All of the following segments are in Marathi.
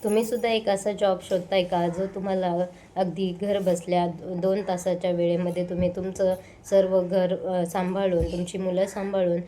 तुम्हीसुद्धा एक असा जॉब शोधताय का जो तुम्हाला अगदी घर बसल्या 2 तासाच्या वेळेमध्ये तुम्ही तुमचं सर्व घर सांभाळून, तुमची मुलं सांभाळून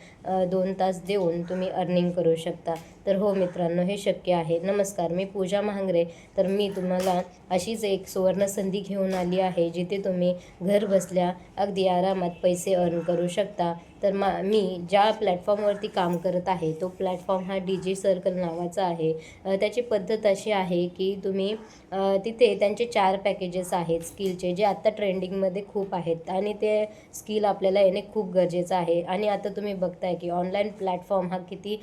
2 तास देऊन तुम्ही अर्निंग करू शकता? तर हो मित्रांनो, हे शक्य आहे. नमस्कार, मी पूजा महांगरे. तर मी तुम्हाला अशीच एक सुवर्णसंधी घेऊन आली आहे, जिथे तुम्ही घर बसल्या अगदी आरामात पैसे अर्न करू शकता. तर मी ज्या प्लॅटफॉर्मवरती काम करत आहे, तो प्लॅटफॉर्म हा डीजी सर्कल नावाचा आहे. त्याची पद्धत अशी आहे की तुम्ही तिथे त्यांचे 4 पॅकेजेस आहेत स्किलचे, जे आत्ता ट्रेंडिंगमध्ये खूप आहेत आणि ते स्किल आपल्याला येणे खूप गरजेचं आहे. आणि आता तुम्ही बघताय की ऑनलाईन प्लॅटफॉर्म हा किती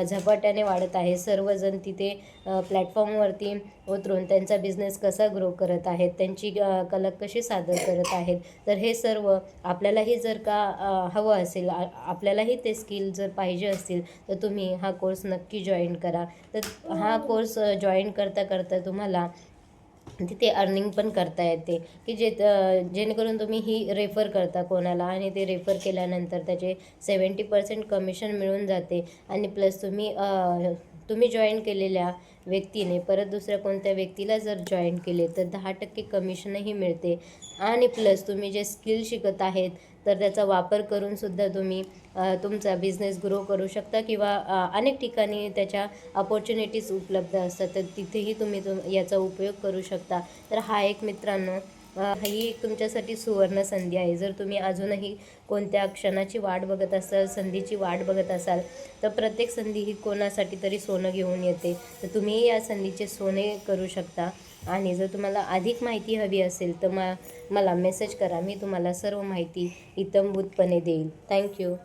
झपाट्याने वाढत आहे. सर्वजण तिथे प्लॅटफॉर्मवरती उतरून त्यांचा बिझनेस कसा ग्रो करत आहेत, त्यांची कला कशी सादर करत आहेत. तर हे सर्व आपल्यालाही जर का हवं असेल, आपल्यालाही ते स्किल जर पाहिजे असतील, तर तुम्ही हा कोर्स नक्की जॉईन करा. तर हा कोर्स जॉईन करता करता तुम्हाला तिथे अर्निंग पण करता येते, की जेणेकरून तुम्ही ही रेफर करता कोणाला आणि ते रेफर केल्यानंतर त्याचे 70% कमिशन मिळून जाते. आणि प्लस तुम्ही जॉईन केलेल्या व्यक्तीने परत दुसऱ्या कोणत्या व्यक्तीला जर जॉईन केले तर 10% कमिशनही मिळते. आणि प्लस तुम्ही जे स्किल शिकत आहेत, तर त्याचा वापर करूनसुद्धा तुम्ही तुमचा बिझनेस ग्रो करू शकता, किंवा अनेक ठिकाणी त्याच्या अपॉर्च्युनिटीज उपलब्ध असतात, तर तिथेही तुम्ही याचा उपयोग करू शकता. तर हा एक मित्रांनो, ही एक तुमच्यासाठी सुवर्ण संधी आहे. जर तुम्ही अजूनही कोणत्या क्षणाची वाट बघत असाल, संधीची वाट बघत असाल, तर प्रत्येक संधी ही कोणासाठी तरी सोनं घेऊन येते. तर तुम्हीही या संधीचे सोने करू शकता. आणि जर तुम्हाला अधिक माहिती हवी असेल तर मला मेसेज करा. मी तुम्हाला सर्व माहिती इत्थंभूतपणे देईल. थँक्यू.